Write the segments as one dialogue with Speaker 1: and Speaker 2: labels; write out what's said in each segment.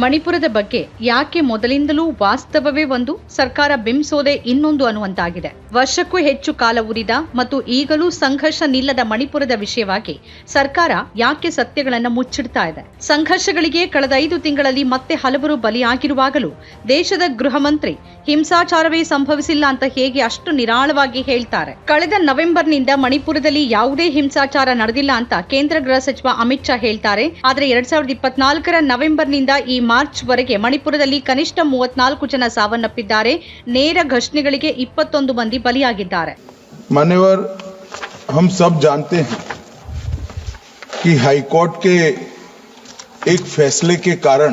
Speaker 1: ಮಣಿಪುರದ ಬಗ್ಗೆ ಯಾಕೆ ಮೊದಲಿಂದಲೂ ವಾಸ್ತವವೇ ಒಂದು, ಸರ್ಕಾರ ಬಿಂಬಿಸೋದೇ ಇನ್ನೊಂದು ಅನ್ನುವಂತಾಗಿದೆ. ವರ್ಷಕ್ಕೂ ಹೆಚ್ಚು ಕಾಲ ಉರಿದ ಮತ್ತು ಈಗಲೂ ಸಂಘರ್ಷ ನಿಲ್ಲದ ಮಣಿಪುರದ ವಿಷಯವಾಗಿ ಸರ್ಕಾರ ಯಾಕೆ ಸತ್ಯಗಳನ್ನು ಮುಚ್ಚಿಡ್ತಾ ಇದೆ? ಸಂಘರ್ಷಗಳಿಗೆ ಕಳೆದ 5 ತಿಂಗಳಲ್ಲಿ ಮತ್ತೆ ಹಲವರು ಬಲಿಯಾಗಿರುವಾಗಲೂ ದೇಶದ ಗೃಹ ಮಂತ್ರಿ ಹಿಂಸಾಚಾರವೇ ಸಂಭವಿಸಿಲ್ಲ ಅಂತ ಹೇಗೆ ಅಷ್ಟು ನಿರಾಳವಾಗಿ ಹೇಳ್ತಾರೆ? ಕಳೆದ ನವೆಂಬರ್ನಿಂದ ಮಣಿಪುರದಲ್ಲಿ ಯಾವುದೇ ಹಿಂಸಾಚಾರ ನಡೆದಿಲ್ಲ ಅಂತ ಕೇಂದ್ರ ಗೃಹ ಸಚಿವ ಅಮಿತ್ ಶಾ ಹೇಳ್ತಾರೆ. ಆದರೆ 2024ರ ನವೆಂಬರ್ನಿಂದ ಈ ಮಾರ್ಚ್ ವರೆಗೆ ಮಣಿಪುರದಲ್ಲಿ ಕನಿಷ್ಠ 34 ಜನ ಸಾವನ್ನಪ್ಪಿದ್ದಾರೆ. ನೇರ ಘರ್ಷಣೆಗಳಿಗೆ 21 ಮಂದಿ ಬಲಿಯಾಗಿದ್ದಾರೆ.
Speaker 2: मान्यवर, हम सब जानते हैं कि हाईकोर्ट के एक फैसले के कारण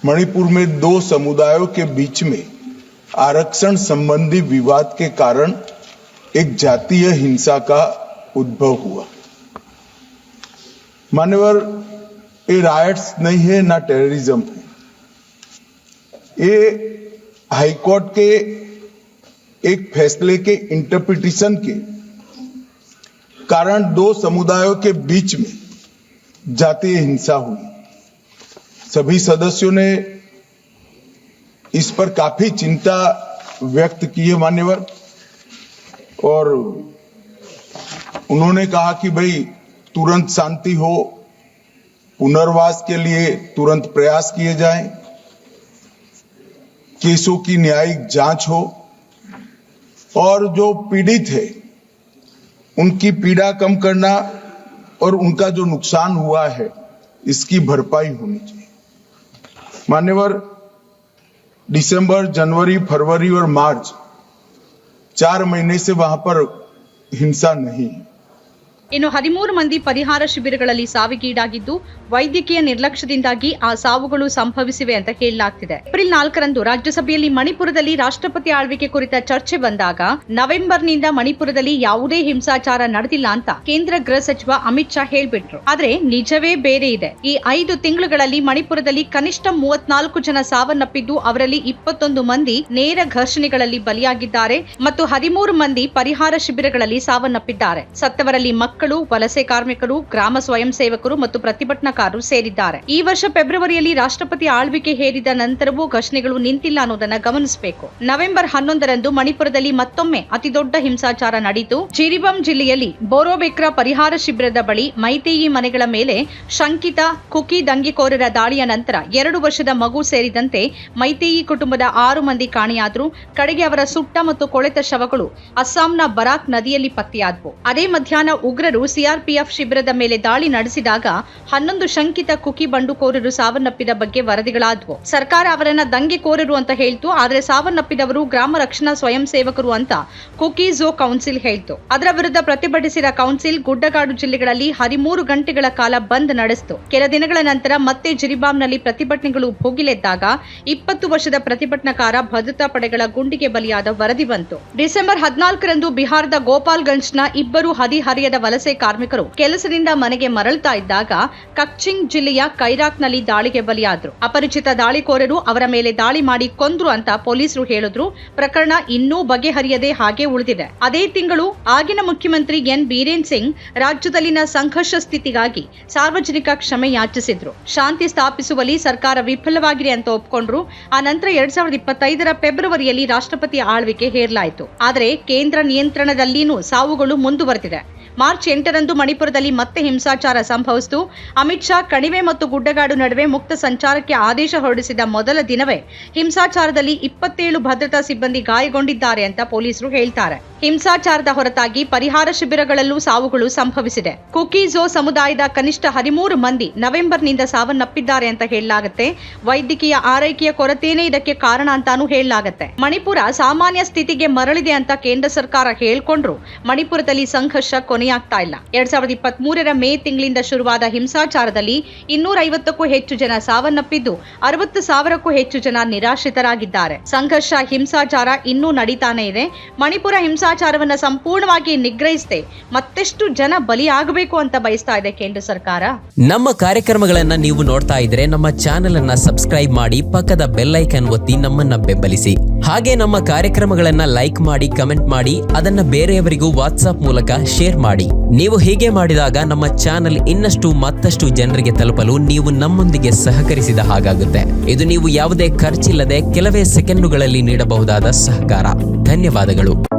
Speaker 2: मणिपुर में 2 समुदायों के बीच में आरक्षण संबंधी विवाद के कारण एक जातीय हिंसा का उद्भव हुआ. मान्यवर, ये राइट्स नहीं है ना टेररिज्म है. ये हाईकोर्ट के एक फैसले के इंटरप्रिटेशन के कारण 2 समुदायों के बीच में जातीय हिंसा हुई. सभी सदस्यों ने इस पर काफी चिंता व्यक्त की है मान्यवर, और उन्होंने कहा कि भाई तुरंत शांति हो, पुनर्वास के लिए तुरंत प्रयास किए जाएं, केसों की न्यायिक जांच हो और जो पीड़ित है उनकी पीड़ा कम करना और उनका जो नुकसान हुआ है इसकी भरपाई होनी चाहिए. मान्यवर, दिसंबर, जनवरी, फरवरी और मार्च 4 महीने से वहां पर हिंसा नहीं है.
Speaker 1: ಇನ್ನು 13 ಮಂದಿ ಪರಿಹಾರ ಶಿಬಿರಗಳಲ್ಲಿ ಸಾವಿಗೀಡಾಗಿದ್ದು ವೈದ್ಯಕೀಯ ನಿರ್ಲಕ್ಷ್ಯದಿಂದಾಗಿ ಆ ಸಾವುಗಳು ಸಂಭವಿಸಿವೆ ಅಂತ ಹೇಳಲಾಗ್ತಿದೆ. ಏಪ್ರಿಲ್ 4ರಂದು ರಾಜ್ಯಸಭೆಯಲ್ಲಿ ಮಣಿಪುರದಲ್ಲಿ ರಾಷ್ಟ್ರಪತಿ ಆಳ್ವಿಕೆ ಕುರಿತ ಚರ್ಚೆ ಬಂದಾಗ ನವೆಂಬರ್ನಿಂದ ಮಣಿಪುರದಲ್ಲಿ ಯಾವುದೇ ಹಿಂಸಾಚಾರ ನಡೆದಿಲ್ಲ ಅಂತ ಕೇಂದ್ರ ಗೃಹ ಸಚಿವ ಅಮಿತ್ ಶಾ ಹೇಳ್ಬಿಟ್ರು. ಆದ್ರೆ ನಿಜವೇ ಬೇರೆ ಇದೆ. ಈ 5 ತಿಂಗಳುಗಳಲ್ಲಿ ಮಣಿಪುರದಲ್ಲಿ ಕನಿಷ್ಠ 34 ಜನ ಸಾವನ್ನಪ್ಪಿದ್ದು, ಅವರಲ್ಲಿ 21 ಮಂದಿ ನೇರ ಘರ್ಷಣೆಗಳಲ್ಲಿ ಬಲಿಯಾಗಿದ್ದಾರೆ ಮತ್ತು 13 ಮಂದಿ ಪರಿಹಾರ ಶಿಬಿರಗಳಲ್ಲಿ ಸಾವನ್ನಪ್ಪಿದ್ದಾರೆ. ಸತ್ತವರಲ್ಲಿ ಮಕ್ಕಳು, ವಲಸೆ ಕಾರ್ಮಿಕರು, ಗ್ರಾಮ ಸ್ವಯಂ ಸೇವಕರು ಮತ್ತು ಪ್ರತಿಭಟನಾಕಾರರು ಸೇರಿದ್ದಾರೆ. ಈ ವರ್ಷ ಫೆಬ್ರವರಿಯಲ್ಲಿ ರಾಷ್ಟ್ರಪತಿ ಆಳ್ವಿಕೆ ಹೇರಿದ ನಂತರವೂ ಘರ್ಷಣೆಗಳು ನಿಂತಿಲ್ಲ ಅನ್ನೋದನ್ನ ಗಮನಿಸಬೇಕು. ನವೆಂಬರ್ 11ರಂದು ಮಣಿಪುರದಲ್ಲಿ ಮತ್ತೊಮ್ಮೆ ಅತಿದೊಡ್ಡ ಹಿಂಸಾಚಾರ ನಡೆಯಿತು. ಜಿರಿಬಂ ಜಿಲ್ಲೆಯಲ್ಲಿ ಬೋರೋಬೆಕ್ರಾ ಪರಿಹಾರ ಶಿಬಿರದ ಬಳಿ ಮೈತೇಯಿ ಮನೆಗಳ ಮೇಲೆ ಶಂಕಿತ ಕುಕಿ ದಂಗೆಕೋರರ ದಾಳಿಯ ನಂತರ 2 ವರ್ಷದ ಮಗು ಸೇರಿದಂತೆ ಮೈತೇಯಿ ಕುಟುಂಬದ 6 ಮಂದಿ ಕಾಣೆಯಾದ್ರು. ಕಡೆಗೆ ಅವರ ಸುಟ್ಟ ಮತ್ತು ಕೊಳೆತ ಶವಗಳು ಅಸ್ಸಾಂನ ಬರಾಕ್ ನದಿಯಲ್ಲಿ ಪತ್ತೆಯಾದವು. ಅದೇ ಮಧ್ಯಾಹ್ನ ಉಗ್ರರು ಸಿಆರ್ಪಿಎಫ್ ಶಿಬಿರದ ಮೇಲೆ ದಾಳಿ ನಡೆಸಿದಾಗ 11 ಶಂಕಿತ ಕುಕಿ ಬಂಡುಕೋರರು ಸಾವನ್ನಪ್ಪಿದ ಬಗ್ಗೆ ವರದಿಗಳಾದವು. ಸರ್ಕಾರ ಅವರನ್ನ ದಂಗೆಕೋರರು ಅಂತ ಹೇಳ್ತು, ಆದರೆ ಸಾವನ್ನಪ್ಪಿದವರು ಗ್ರಾಮ ರಕ್ಷಣಾ ಸ್ವಯಂ ಸೇವಕರು ಅಂತ ಕುಕಿ ಝೋ ಕೌನ್ಸಿಲ್ ಹೇಳ್ತು. ಅದರ ವಿರುದ್ಧ ಪ್ರತಿಭಟಿಸಿದ ಕೌನ್ಸಿಲ್ ಗುಡ್ಡಗಾಡು ಜಿಲ್ಲೆಗಳಲ್ಲಿ 13 ಗಂಟೆಗಳ ಕಾಲ ಬಂದ್ ನಡೆಸಿತು. ಕೆಲ ದಿನಗಳ ನಂತರ ಮತ್ತೆ ಜಿರಿಬಾಂನಲ್ಲಿ ಪ್ರತಿಭಟನೆಗಳು ಭುಗಿಲೆದ್ದಾಗ 20 ವರ್ಷದ ಪ್ರತಿಭಟನಾಕಾರ ಭದ್ರತಾ ಪಡೆಗಳ ಗುಂಡಿಗೆ ಬಲಿಯಾದ ವರದಿ ಬಂತು. ಡಿಸೆಂಬರ್ 14ರಂದು ಬಿಹಾರದ ಗೋಪಾಲ್ಗಂಜ್ನ 2 ಹದಿಹರೆಯದ ವಲಸೆ ಕಾರ್ಮಿಕರು ಕೆಲಸದಿಂದ ಮನೆಗೆ ಮರಳುತ್ತಾ ಇದ್ದಾಗ ಕಕ್ಚಿಂಗ್ ಜಿಲ್ಲೆಯ ಕೈರಾಕ್ನಲ್ಲಿ ದಾಳಿಗೆ ಬಲಿಯಾದ್ರು. ಅಪರಿಚಿತ ದಾಳಿಕೋರರು ಅವರ ಮೇಲೆ ದಾಳಿ ಮಾಡಿ ಕೊಂದ್ರು ಅಂತ ಪೊಲೀಸರು ಹೇಳಿದ್ರು. ಪ್ರಕರಣ ಇನ್ನೂ ಬಗೆಹರಿಯದೆ ಹಾಗೆ ಉಳಿದಿದೆ. ಅದೇ ತಿಂಗಳು ಆಗಿನ ಮುಖ್ಯಮಂತ್ರಿ ಎನ್ ಬೀರೇನ್ ಸಿಂಗ್ ರಾಜ್ಯದಲ್ಲಿನ ಸಂಘರ್ಷ ಸ್ಥಿತಿಗಾಗಿ ಸಾರ್ವಜನಿಕ ಕ್ಷಮೆ ಯಾಚಿಸಿದ್ರು. ಶಾಂತಿ ಸ್ಥಾಪಿಸುವಲ್ಲಿ ಸರ್ಕಾರ ವಿಫಲವಾಗಿದೆ ಅಂತ ಒಪ್ಕೊಂಡ್ರು. ಆ ನಂತರ 2025ರ ಫೆಬ್ರವರಿಯಲ್ಲಿ ರಾಷ್ಟ್ರಪತಿ ಆಳ್ವಿಕೆ ಹೇರಲಾಯಿತು. ಆದರೆ ಕೇಂದ್ರ ನಿಯಂತ್ರಣದಲ್ಲಿನೂ ಸಾವುಗಳು ಮುಂದುವರೆದಿದೆ. ಮಾರ್ಚ್ 8ರಂದು ಮಣಿಪುರದಲ್ಲಿ ಮತ್ತೆ ಹಿಂಸಾಚಾರ ಸಂಭವಿಸಿತು. ಅಮಿತ್ ಶಾ ಕಣಿವೆ ಮತ್ತು ಗುಡ್ಡಗಾಡು ನಡುವೆ ಮುಕ್ತ ಸಂಚಾರಕ್ಕೆ ಆದೇಶ ಹೊರಡಿಸಿದ ಮೊದಲ ದಿನವೇ ಹಿಂಸಾಚಾರದಲ್ಲಿ 27 ಭದ್ರತಾ ಸಿಬ್ಬಂದಿ ಗಾಯಗೊಂಡಿದ್ದಾರೆ ಅಂತ ಪೊಲೀಸರು ಹೇಳ್ತಾರೆ. ಹಿಂಸಾಚಾರದ ಹೊರತಾಗಿ ಪರಿಹಾರ ಶಿಬಿರಗಳಲ್ಲೂ ಸಾವುಗಳು ಸಂಭವಿಸಿದೆ. ಕುಕಿ ಝೋ ಸಮುದಾಯದ ಕನಿಷ್ಠ 13 ಮಂದಿ ನವೆಂಬರ್ನಿಂದ ಸಾವನ್ನಪ್ಪಿದ್ದಾರೆ ಅಂತ ಹೇಳಲಾಗುತ್ತೆ. ವೈದ್ಯಕೀಯ ಆರೈಕೆಯ ಕೊರತೆಯೇ ಇದಕ್ಕೆ ಕಾರಣ ಅಂತಾನೂ ಹೇಳಲಾಗುತ್ತೆ. ಮಣಿಪುರ ಸಾಮಾನ್ಯ ಸ್ಥಿತಿಗೆ ಮರಳಿದೆ ಅಂತ ಕೇಂದ್ರ ಸರ್ಕಾರ ಹೇಳ್ಕೊಂಡ್ರು ಮಣಿಪುರದಲ್ಲಿ ಸಂಘರ್ಷ ಕೊನೆಯಾಗ್ತಾ ಇಲ್ಲ. 2023ರ ಮೇ ತಿಂಗಳಿಂದ ಶುರುವಾದ ಹಿಂಸಾಚಾರದಲ್ಲಿ 250ಕ್ಕೂ ಹೆಚ್ಚು ಜನ ಸಾವನ್ನಪ್ಪಿದ್ದು 60,000ಕ್ಕೂ ಹೆಚ್ಚು ಜನ ನಿರಾಶ್ರಿತರಾಗಿದ್ದಾರೆ. ಸಂಘರ್ಷ, ಹಿಂಸಾಚಾರ ಇನ್ನೂ ನಡೀತಾನೆ ಇದೆ. ಮಣಿಪುರ ಹಿಂಸಾಚಾರವನ್ನ ಸಂಪೂರ್ಣವಾಗಿ ನಿಗ್ರಹಿಸದೆ ಮತ್ತೆಷ್ಟು ಜನ ಬಲಿಯಾಗಬೇಕು ಅಂತ ಬಯಸ್ತಾ ಇದೆ ಕೇಂದ್ರ ಸರ್ಕಾರ.
Speaker 3: ನಮ್ಮ ಕಾರ್ಯಕ್ರಮಗಳನ್ನ ನೀವು ನೋಡ್ತಾ ಇದ್ರೆ ನಮ್ಮ ಚಾನೆಲ್ ಅನ್ನ ಸಬ್ಸ್ಕ್ರೈಬ್ ಮಾಡಿ, ಪಕ್ಕದ ಬೆಲ್ ಐಕಾನ್ ಒತ್ತಿ ನಮ್ಮನ್ನ ಬೆಂಬಲಿಸಿ. ಹಾಗೆ ನಮ್ಮ ಕಾರ್ಯಕ್ರಮಗಳನ್ನ ಲೈಕ್ ಮಾಡಿ, ಕಮೆಂಟ್ ಮಾಡಿ, ಅದನ್ನ ಬೇರೆಯವರಿಗೂ ವಾಟ್ಸ್ಆಪ್ ಮೂಲಕ ಶೇರ್ ಮಾಡಿ. ನೀವು ಹೀಗೆ ಮಾಡಿದಾಗ ನಮ್ಮ ಚಾನೆಲ್ ಮತ್ತಷ್ಟು ಜನರಿಗೆ ತಲುಪಲು ನೀವು ನಮ್ಮೊಂದಿಗೆ ಸಹಕರಿಸಿದ ಹಾಗಾಗುತ್ತೆ. ಇದು ನೀವು ಯಾವುದೇ ಖರ್ಚಿಲ್ಲದೆ ಕೆಲವೇ ಸೆಕೆಂಡುಗಳಲ್ಲಿ ನೀಡಬಹುದಾದ ಸಹಕಾರ. ಧನ್ಯವಾದಗಳು.